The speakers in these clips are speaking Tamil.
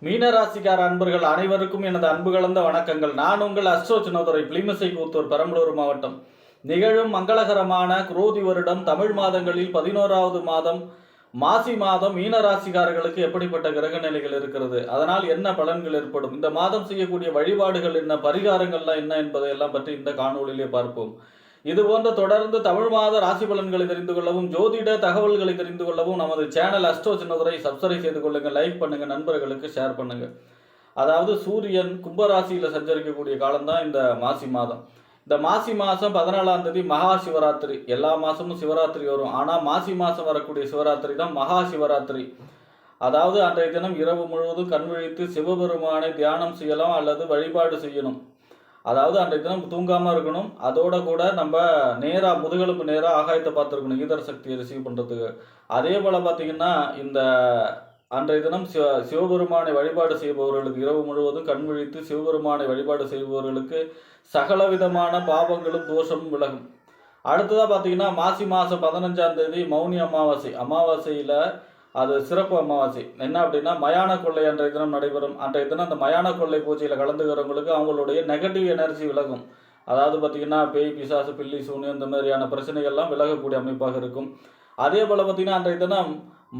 மீனராசிக்கார அன்பர்கள் அனைவருக்கும் எனது அன்பு கலந்த வணக்கங்கள். நான் உங்கள் அஸ்ட்ரோ சின்னதுரை, பிளிமசை கூத்தூர், பெரம்பலூர் மாவட்டம். நிகழும் மங்களகரமான குரோதி வருடம் தமிழ் மாதங்களில் 11வது மாதம் மாசி மாதம் மீனராசிக்காரர்களுக்கு எப்படிப்பட்ட கிரக நிலைகள் இருக்கிறது, அதனால் என்ன பலன்கள் ஏற்படும், இந்த மாதம் செய்யக்கூடிய வழிபாடுகள் என்ன, பரிகாரங்கள்லாம் என்ன என்பதையெல்லாம் பற்றி இந்த காணொலியிலே பார்ப்போம். இது போன்ற தொடர்ந்து தமிழ் மாத ராசி பலன்களை தெரிந்து கொள்ளவும், ஜோதிட தகவல்களை தெரிந்து கொள்ளவும் நமது சேனல் அஸ்ட்ரோ சின்னதுரை சப்ஸ்கிரைப் செய்து கொள்ளுங்க, லைக் பண்ணுங்க, நண்பர்களுக்கு ஷேர் பண்ணுங்க. அதாவது சூரியன் கும்பராசியில் சஞ்சரிக்கக்கூடிய காலம்தான் இந்த மாசி மாதம். இந்த மாசி மாதம் 14ஆம் தேதி மகா சிவராத்திரி. எல்லா மாதமும் சிவராத்திரி வரும், ஆனால் மாசி மாதம் வரக்கூடிய சிவராத்திரி தான் மகா சிவராத்திரி. அதாவது அன்றைய தினம் இரவு முழுவதும் கண் விழித்து சிவபெருமானை தியானம் செய்யலாம் அல்லது வழிபாடு செய்யணும். அதாவது அன்றைய தினம் தூங்காமல் இருக்கணும். அதோட கூட நம்ம நேராக முதுகெலும்பு நேராக ஆகாயத்தை பார்த்துருக்கணும், ஈதர சக்தியை ரிசீவ் பண்ணுறதுக்கு. அதே போல் பார்த்திங்கன்னா இந்த அன்றைய தினம் சிவபெருமானை வழிபாடு செய்பவர்களுக்கு, இரவு முழுவதும் கண் விழித்து சிவபெருமானை வழிபாடு செய்பவர்களுக்கு சகல விதமான பாவங்களும் தோஷமும் விலகும். அடுத்ததாக பார்த்திங்கன்னா மாசி மாதம் 15ஆம் தேதி மௌனி அமாவாசை. அமாவாசையில் அது சிறப்பு அமாவாசை. என்ன அப்படின்னா மயான கொள்ளை அன்றைய தினம் நடைபெறும். அன்றைய தினம் அந்த மயான கொள்ளை பூஜையில் கலந்துக்கிறவங்களுக்கு அவங்களுடைய நெகட்டிவ் எனர்ஜி விலகும். அதாவது பார்த்திங்கன்னா பேய் பிசாசு பில்லி சூனியம் இந்த மாதிரியான பிரச்சனைகள்லாம் விலகக்கூடிய அமைப்பாக இருக்கும். அதே போல் பார்த்திங்கன்னா அன்றைய தினம்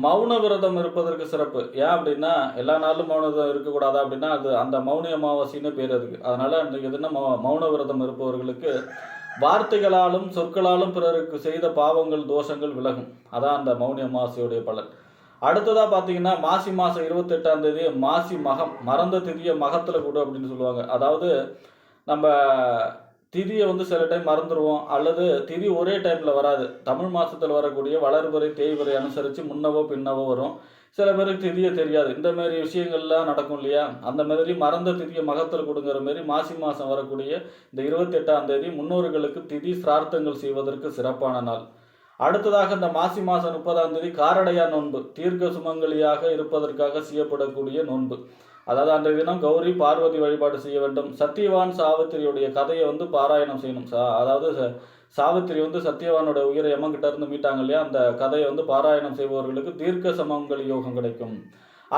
மௌன விரதம் இருப்பதற்கு சிறப்பு. ஏன் அப்படின்னா எல்லா நாளும் மௌன விரதம் இருக்கக்கூடாதா அப்படின்னா அது அந்த மௌனி அமாவாசைன்னு பேர் அதுக்கு. அதனால் அன்றைய தினம் மௌன விரதம் இருப்பவர்களுக்கு வார்த்தைகளாலும் சொற்களாலும் பிறருக்கு செய்த பாவங்கள் தோஷங்கள் விலகும். அதான் அந்த மௌனி அமாவாசையுடைய பலன். அடுத்ததாக பார்த்தீங்கன்னா மாசி மாதம் 28ஆம் தேதி மாசி மகம். மறந்த திதியை மகத்தில் கொடு அப்படின்னு சொல்லுவாங்க. அதாவது நம்ம திதியை சில டைம் மறந்துடுவோம், அல்லது திதி ஒரே டைமில் வராது. தமிழ் மாதத்தில் வரக்கூடிய வளர்பிறை தேய்பிறை அனுசரித்து முன்னவோ பின்னவோ வரும். சில பேருக்கு திதியை தெரியாது. இந்த மாதிரி விஷயங்கள்லாம் நடக்கும் இல்லையா? அந்த மாதிரி மறந்த திதியை மகத்தில் கொடுங்கிற மாரி மாசி மாதம் வரக்கூடிய இந்த 28ஆம் தேதி முன்னோர்களுக்கு திதி சிரார்த்தங்கள் செய்வதற்கு சிறப்பான நாள். அடுத்ததாக இந்த மாசி மாதம் 30ஆம் தேதி காரடையா நோன்பு. தீர்க்க சுமங்கலியாக இருப்பதற்காக செய்யப்படக்கூடிய நோன்பு. அதாவது அன்றைய தினம் கௌரி பார்வதி வழிபாடு செய்ய வேண்டும். சத்தியவான் சாவித்திரியுடைய கதையை பாராயணம் செய்யணும். அதாவது சாவித்திரி சத்தியவானோட உயிரை யமங்கிட்ட இருந்து மீட்டாங்க இல்லையா? அந்த கதையை பாராயணம் செய்பவர்களுக்கு தீர்க்க சுமங்கலி யோகம் கிடைக்கும்.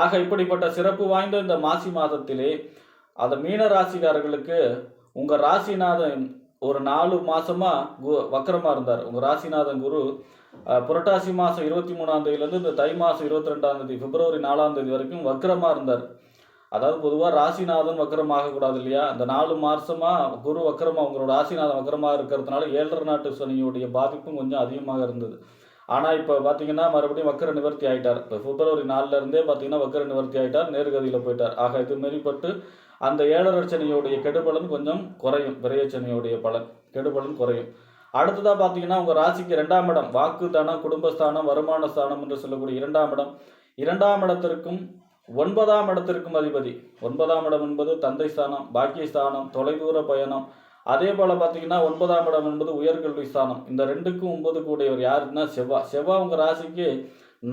ஆக இப்படிப்பட்ட சிறப்பு வாய்ந்த இந்த மாசி மாதத்திலே அந்த மீன ராசிக்காரர்களுக்கு உங்கள் ராசிநாதன் ஒரு 4 மாதமாக வக்கரமாக இருந்தார். உங்கள் ராசிநாதன் குரு புரட்டாசி மாதம் 23ஆம் தேதியிலேருந்து இந்த தை மாதம் 22ஆம் தேதி பிப்ரவரி 4ஆம் தேதி வரைக்கும் வக்கரமாக இருந்தார். அதாவது பொதுவாக ராசிநாதன் வக்கரமாக கூடாது இல்லையா? அந்த 4 மாதமாக குரு வக்கரமாக, உங்களோட ராசிநாதன் வக்கரமாக இருக்கிறதுனால 7.5 நாட்டு சனியுடைய பாதிப்பும் கொஞ்சம் அதிகமாக இருந்தது. ஆனால் இப்போ பார்த்தீங்கன்னா மறுபடியும் வக்கர நிவர்த்தி ஆகிட்டார். இப்போ பிப்ரவரி 4லேருந்தே பார்த்தீங்கன்னா வக்கர நிவர்த்தி ஆகிட்டார், நேர்கதியில் போயிட்டார். ஆக இது மாரிப்பட்டு அந்த 7.5 சனியுடைய கெடுபலன் கொஞ்சம் குறையும். விரையச்சனியுடைய கெடுபலன் குறையும். அடுத்ததாக பார்த்தீங்கன்னா உங்கள் ராசிக்கு 2ஆம் இடம், வாக்கு தானம், குடும்பஸ்தானம், வருமான ஸ்தானம் என்று சொல்லக்கூடிய 2ஆம் இடம். 2ஆம் இடத்திற்கும் 9ஆம் இடத்திற்கும் அதிபதி. 9ஆம் இடம் என்பது தந்தை ஸ்தானம், பாக்கியஸ்தானம், தொலைதூர பயணம். அதே போல் பார்த்தீங்கன்னா 9ஆம் இடம் என்பது உயர்கல்வி ஸ்தானம். இந்த 2க்கும் 9 கூடியவர் யாருன்னா செவ்வாய் உங்கள் ராசிக்கு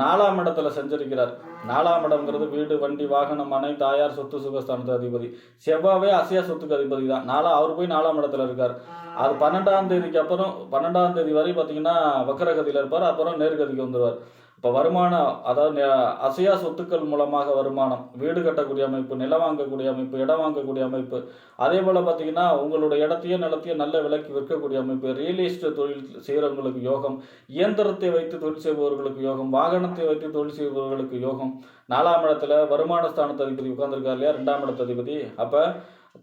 4ஆம் இடத்துல சஞ்சரிக்கிறார். 4ஆம் இடம்ங்கிறது வீடு, வண்டி, வாகனம், மனை, தாயார், சொத்து சுகஸ்தானத்து அதிபதி. செவ்வாவே அசையா சொத்துக்கு அதிபதி தான். அவர் போய் 4ஆம் இடத்துல இருக்கார். அது 12ஆம் தேதிக்கு அப்புறம் 12ஆம் தேதி வரை பார்த்தீங்கன்னா வக்கரகதியில் இருப்பார். அப்புறம் நேர்கதிக்கு வந்துடுவார். இப்போ வருமானம், அதாவது அசையா சொத்துக்கள் மூலமாக வருமானம், வீடு கட்டக்கூடிய அமைப்பு, நிலம் வாங்கக்கூடிய அமைப்பு, இடம் வாங்கக்கூடிய அமைப்பு. அதே போல் பார்த்தீங்கன்னா உங்களோட இடத்தையோ நிலத்தையோ நல்ல விலைக்கு விற்கக்கூடிய அமைப்பு, ரியல் எஸ்டேட் தொழில் செய்கிறவங்களுக்கு யோகம், இயந்திரத்தை வைத்து தொழில் செய்பவர்களுக்கு யோகம், வாகனத்தை வைத்து தொழில் செய்பவர்களுக்கு யோகம். 4ஆம் இடத்துல வருமான ஸ்தானத்து அதிபதி உட்கார்ந்துருக்கார் இல்லையா? 2ஆம் இடத்து அதிபதி. அப்போ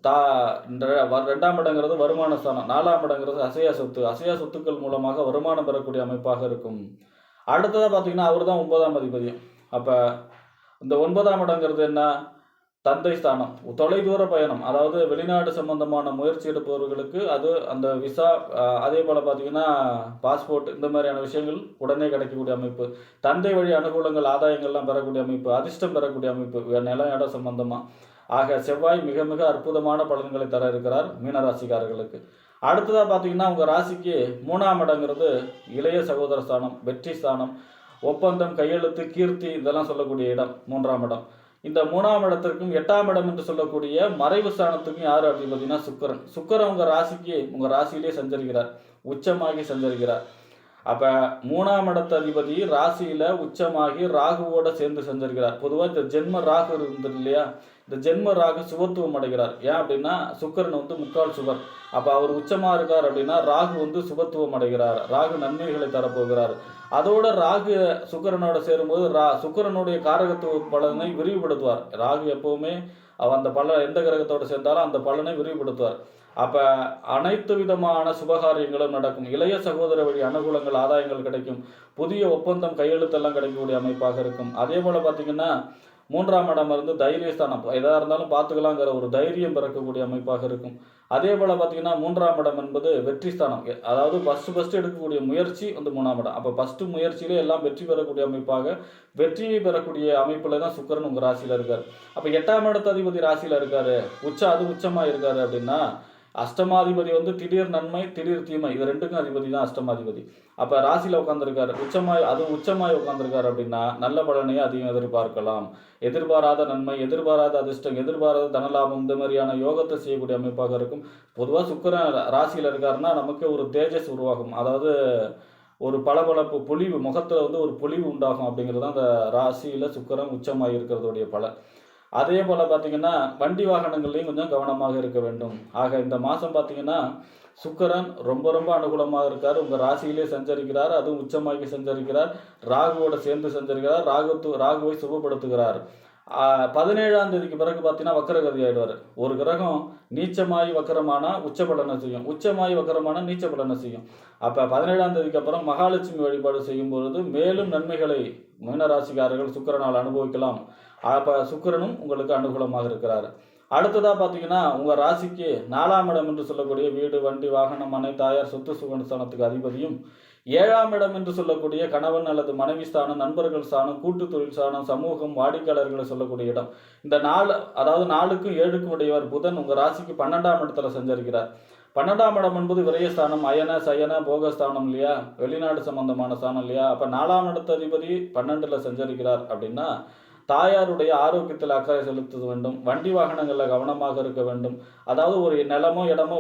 2ஆம் இடங்கிறது வருமான ஸ்தானம், 4ஆம் இடங்கிறது அசையா சொத்துக்கள் மூலமாக வருமானம் பெறக்கூடிய அமைப்பாக இருக்கும். அடுத்ததாக பார்த்தீங்கன்னா அவர் தான் 9ஆம் அதிபதி. அப்போ இந்த 9ஆம் இடங்கிறது என்ன? தந்தை ஸ்தானம், தொலைதூர பயணம். அதாவது வெளிநாடு சம்பந்தமான முயற்சி எடுப்பவர்களுக்கு அது அந்த விசா, அதே போல் பார்த்தீங்கன்னா பாஸ்போர்ட், இந்த மாதிரியான விஷயங்கள் உடனே கிடைக்கக்கூடிய அமைப்பு. தந்தை வழி அனுகூலங்கள், ஆதாயங்கள்லாம் பெறக்கூடிய அமைப்பு, அதிர்ஷ்டம் பெறக்கூடிய அமைப்பு, நிலம் இடம் சம்பந்தமாக. ஆக செவ்வாய் மிக மிக அற்புதமான பலன்களை தர இருக்கிறார் மீனராசிக்காரர்களுக்கு. அடுத்ததாக பார்த்தீங்கன்னா உங்கள் ராசிக்கு 3ஆம் இடங்கிறது இளைய சகோதர ஸ்தானம், வெற்றி ஸ்தானம், ஒப்பந்தம், கையெழுத்து, கீர்த்தி, இதெல்லாம் சொல்லக்கூடிய இடம் 3ஆம் இடம். இந்த 3ஆம் இடத்திற்கும் 8ஆம் இடம் என்று சொல்லக்கூடிய மறைவு ஸ்தானத்துக்கும் யார் அப்படின்னு பார்த்தீங்கன்னா சுக்கிரன் உங்கள் ராசிக்கு, உங்கள் ராசியிலே சஞ்சரிக்கிறார், உச்சமாகி சஞ்சரிக்கிறார். அப்ப 3ஆம் இடத்து அதிபதி ராசியில உச்சமாகி ராகுவோட சேர்ந்து செஞ்சிருக்கிறார். பொதுவா இந்த ஜென்ம ராகு இருந்தது இல்லையா? இந்த ஜென்ம ராகு சுபத்துவம் அடைகிறார். ஏன் அப்படின்னா சுக்கிரன் வந்து முக்கால் சுபர். அப்ப அவர் உச்சமா இருக்கார் அப்படின்னா ராகு வந்து சுபத்துவம் அடைகிறார். ராகு நன்மைகளை தரப்போகிறார். அதோட ராகு சுக்கிரனோட சேரும்போது சுக்கிரனுடைய காரகத்துவ பலனை விரிவுபடுத்துவார். ராகு எப்பவுமே அந்த எந்த கிரகத்தோட சேர்ந்தாலும் அந்த பலனை விரிவுபடுத்துவார். அப்ப அனைத்து விதமான சுபகாரியங்களும் நடக்கும். இளைய சகோதர வழி அனுகூலங்கள், ஆதாயங்கள் கிடைக்கும். புதிய ஒப்பந்தம் கையெழுத்தெல்லாம் கிடைக்கக்கூடிய அமைப்பாக இருக்கும். அதே போல பார்த்தீங்கன்னா 3ஆம் இடம் இருந்து தைரியஸ்தானம், எதாக இருந்தாலும் பார்த்துக்கலாங்கிற ஒரு தைரியம் பிறக்கக்கூடிய அமைப்பாக இருக்கும். அதே போல் பார்த்தீங்கன்னா 3ஆம் இடம் என்பது வெற்றி ஸ்தானம். அதாவது ஃபஸ்ட்டு எடுக்கக்கூடிய முயற்சி வந்து 3ஆம் இடம். அப்போ ஃபஸ்ட்டு முயற்சியிலே எல்லாம் வெற்றி பெறக்கூடிய அமைப்பாக, வெற்றியை பெறக்கூடிய அமைப்பில் தான் சுக்கிரன் உங்கள் ராசியில் இருக்கார். அப்போ 8ஆம் இடத்து அதிபதி ராசியில் இருக்கார், உச்சமாக இருக்கார் அப்படின்னா அஷ்டமாதிபதி வந்து திடீர் நன்மை திடீர் தீமை, இது ரெண்டுக்கும் அதிபதி தான் அஷ்டமாதிபதி. அப்போ ராசியில் உட்காந்துருக்காரு, உச்சமாய் உட்காந்துருக்காரு அப்படின்னா நல்ல பலனையே அதிகம் எதிர்பார்க்கலாம். எதிர்பாராத நன்மை, எதிர்பாராத அதிர்ஷ்டம், எதிர்பாராத தனலாபம், இந்த மாதிரியான யோகத்தை செய்யக்கூடிய அமைப்பாக இருக்கும். பொதுவாக சுக்கிரன் ராசியில் இருக்காருன்னா நமக்கு ஒரு தேஜஸ் உருவாகும். அதாவது ஒரு பளபளப்பு பொலிவு, முகத்தில் வந்து ஒரு பொலிவு உண்டாகும். அப்படிங்கிறது தான் அந்த ராசியில் சுக்கிரன் உச்சமாக இருக்கிறதுடைய பலன். அதே போல் பார்த்திங்கன்னா வண்டி வாகனங்கள்லையும் கொஞ்சம் கவனமாக இருக்க வேண்டும். ஆக இந்த மாதம் பார்த்திங்கன்னா சுக்கிரன் ரொம்ப ரொம்ப அனுகூலமாக இருக்கார். உங்கள் ராசியிலே சஞ்சரிக்கிறார், அதுவும் உச்சமாகி சஞ்சரிக்கிறார், ராகுவோட சேர்ந்து சஞ்சரிக்கிறார், ராகுவை சுபப்படுத்துகிறார். 17ஆம் தேதிக்கு பிறகு பார்த்தீங்கன்னா வக்கரகதி ஆகிடுவார். ஒரு கிரகம் நீச்சமாய் வக்கரமானா உச்ச பலனை செய்யும், உச்சமாய் வக்கரமானா நீச்ச பலனை செய்யும். அப்போ 17ஆம் தேதிக்கு அப்புறம் மகாலட்சுமி வழிபாடு செய்யும் பொழுது மேலும் நன்மைகளை மீனராசிக்காரர்கள் சுக்கிரனால் அனுபவிக்கலாம். அப்போ சுக்கிரனும் உங்களுக்கு அனுகூலமாக இருக்கிறார். அடுத்ததாக பார்த்தீங்கன்னா உங்கள் ராசிக்கு 4ஆம் இடம் என்று சொல்லக்கூடிய வீடு, வண்டி, வாகனம், மனை, தாயார், சொத்து சுகஸ்தானத்துக்கு அதிபதியும், 7ஆம் இடம் என்று சொல்லக்கூடிய கணவன் அல்லது மனைவி ஸ்தானம், நண்பர்கள் ஸ்தானம், கூட்டு தொழில் ஸ்தானம், சமூகம், வாடிக்கையாளர்களை சொல்லக்கூடிய இடம். இந்த 4, அதாவது 4க்கும் 7க்கும் உடையவர் புதன் உங்கள் ராசிக்கு 12ஆம் இடத்துல சஞ்சரிக்கிறார். 12ஆம் இடம் என்பது விரயஸ்தானம், அயன சயன போகஸ்தானம் இல்லையா, வெளிநாடு சம்பந்தமான ஸ்தானம் இல்லையா. அப்போ 4ஆம் இடத்து அதிபதி 12ல் சஞ்சரிக்கிறார் அப்படின்னா தாயாருடைய ஆரோக்கியத்தில் அக்கறை செலுத்த வேண்டும். வண்டி வாகனங்களில் கவனமாக இருக்க வேண்டும். அதாவது ஒரு நிலமோ இடமோ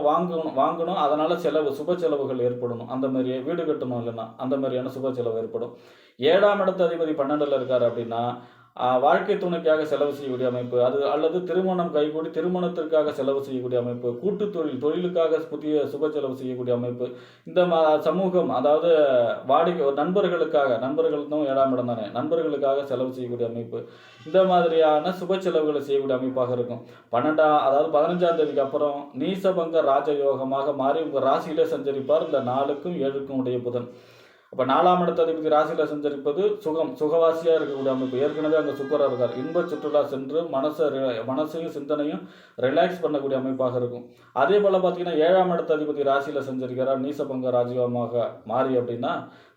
வாங்கணும் அதனால் சுப செலவுகள் ஏற்படணும். அந்த மாதிரி வீடு கட்டணும் இல்லைன்னா அந்த மாதிரியான சுப செலவு ஏற்படும். 7ஆம் இடத்து அதிபதி 12ல் இருக்கார் அப்படின்னா வாழ்க்கை துணைக்காக செலவு செய்யக்கூடிய அமைப்பு, அது அல்லது திருமணம் கைகூடி திருமணத்திற்காக செலவு செய்யக்கூடிய அமைப்பு, கூட்டு தொழிலுக்காக புதிய சுப செலவு செய்யக்கூடிய அமைப்பு, இந்த சமூகம், அதாவது நண்பர்களுக்கும் 7ஆம் இடம் தானே, நண்பர்களுக்காக செலவு செய்யக்கூடிய அமைப்பு, இந்த மாதிரியான சுப செலவுகளை செய்யக்கூடிய அமைப்பாக இருக்கும். 15ஆம் தேதிக்கு அப்புறம் நீசபங்க ராஜயோகமாக மாறி உங்கள் ராசியிலே சஞ்சரிப்பார் இந்த 4க்கும் 7க்கும் உடைய புதன். அப்போ 4ஆம் இடத்து அதிபதி ராசியில் சஞ்சரிப்பது சுகவாசியாக இருக்கக்கூடிய அமைப்பு. ஏற்கனவே அங்கே சுக்கிரன் இருக்கார். இன்ப சுற்றுலா சென்று மனசையும் சிந்தனையும் ரிலாக்ஸ் பண்ணக்கூடிய அமைப்பாக இருக்கும். அதே போல் பார்த்தீங்கன்னா 7ஆம் இடத்து அதிபதி ராசியில் சஞ்சரிக்கிறார் நீசபங்க ராஜயோகமாக மாறி அப்படின்னா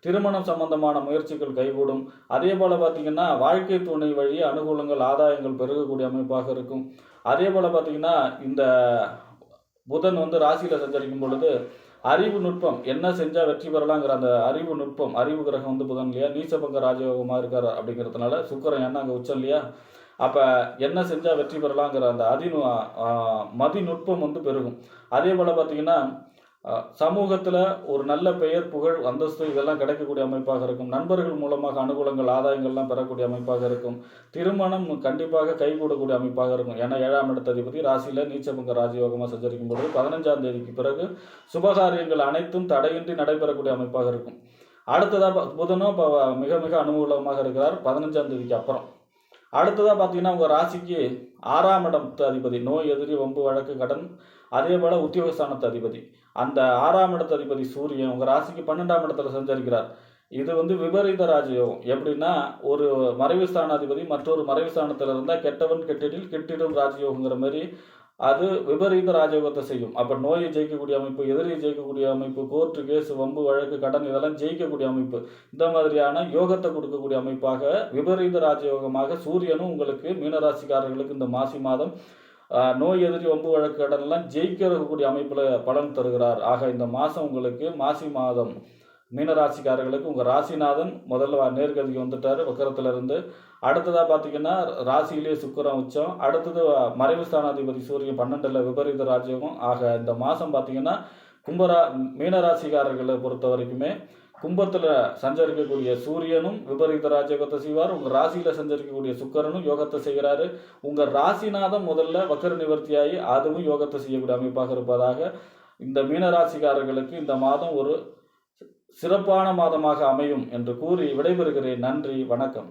திருமணம் சம்பந்தமான முயற்சிகள் கைகூடும். அதே போல் பார்த்தீங்கன்னா வாழ்க்கை துணை வழி அனுகூலங்கள், ஆதாயங்கள் பெருகக்கூடிய அமைப்பாக இருக்கும். அதே போல் பார்த்தீங்கன்னா இந்த புதன் வந்து ராசியில் சஞ்சரிக்கும் பொழுது அறிவு நுட்பம், என்ன செஞ்சால் வெற்றி பெறலாங்கிற அந்த அறிவு கிரகம் வந்து புதன் இல்லையா, நீசபங்க ராஜயோகமாக இருக்கார். அப்படிங்கிறதுனால சுக்கிரன் என்ன அங்கே உச்சம் இல்லையா, அப்போ என்ன செஞ்சால் வெற்றி பெறலாங்கிற அந்த மதிநுட்பம் வந்து பெருகும். அதே போல் பார்த்திங்கன்னா சமூகத்தில் ஒரு நல்ல பெயர், புகழ், அந்தஸ்து இதெல்லாம் கிடைக்கக்கூடிய அமைப்பாக இருக்கும். நண்பர்கள் மூலமாக அனுகூலங்கள், ஆதாயங்கள்லாம் பெறக்கூடிய அமைப்பாக இருக்கும். திருமணம் கண்டிப்பாக கைகூடக்கூடிய அமைப்பாக இருக்கும். ஏன்னா 7ஆம் இடத்து அதிபதி ராசியில் நீச்சபங்க ராஜயோகமாக சஞ்சரிக்கும் பொழுது 15ஆம் தேதிக்கு பிறகு சுபகாரியங்கள் அனைத்தும் தடையின்றி நடைபெறக்கூடிய அமைப்பாக இருக்கும். அடுத்ததாக புதனும் இப்போ மிக மிக அனுகூலமாக இருக்கிறார் 15ஆம் தேதிக்கு அப்புறம். அடுத்ததாக பார்த்தீங்கன்னா உங்கள் ராசிக்கு 6ஆம் இடத்து அதிபதி நோய், எதிரி, வம்பு, வழக்கு, கடன், அதே போல் உத்தியோகஸ்தானத்து அதிபதி. அந்த 6ஆம் இடத்து அதிபதி சூரியன் உங்கள் ராசிக்கு 12ஆம் இடத்துல சஞ்சரிக்கிறார். இது வந்து விபரீத ராஜயோகம். எப்படின்னா ஒரு மறைவு ஸ்தானாதிபதி மற்றொரு மறைவு ஸ்தானத்தில் இருந்தால் கெட்டவன் கெட்டிடில் கெட்டிடும் ராஜயோகங்கிற மாதிரி அது விபரீத ராஜயோகத்தை செய்யும். அப்போ நோயை ஜெயிக்கக்கூடிய அமைப்பு, எதிரியை ஜெயிக்கக்கூடிய அமைப்பு, கோர்ட்டு கேஸ், வம்பு, வழக்கு, கடன் இதெல்லாம் ஜெயிக்கக்கூடிய அமைப்பு, இந்த மாதிரியான யோகத்தை கொடுக்கக்கூடிய அமைப்பாக விபரீத ராஜயோகமாக சூரியனும் உங்களுக்கு மீனராசிக்காரர்களுக்கு இந்த மாசி மாதம் நோய், எதிரி, வம்பு, வழக்கு, கடன்லாம் ஜெயிக்கக்கூடிய அமைப்பில் பலன் தருகிறார். ஆக இந்த மாதம் உங்களுக்கு மாசி மாதம் மீனராசிக்காரர்களுக்கு உங்கள் ராசிநாதன் முதல்ல நேர்கதிக்கு வந்துட்டார் வக்கரத்தில் இருந்து. அடுத்ததாக பார்த்தீங்கன்னா ராசியிலே சுக்கிரன் உச்சம், அடுத்தது மறைவு ஸ்தானாதிபதி சூரியன் 12ல் விபரீத ராஜயோகம். ஆக இந்த மாதம் பார்த்தீங்கன்னா மீனராசிக்காரர்களை பொறுத்த வரைக்குமே கும்பத்தில் சஞ்சரிக்கக்கூடிய சூரியனும் விபரீத ராஜயோகத்தை செய்வார். உங்கள் ராசியில் சஞ்சரிக்கக்கூடிய சுக்கிரனும் யோகத்தை செய்கிறாரு. உங்கள் ராசிநாதம் முதல்ல வக்கர நிவர்த்தியாகி அதுவும் யோகத்தை செய்யக்கூடிய அமைப்பாக இருப்பதாக இந்த மீனராசிக்காரர்களுக்கு இந்த மாதம் ஒரு சிறப்பான மாதமாக அமையும் என்று கூறி விடைபெறுகிறேன். நன்றி, வணக்கம்.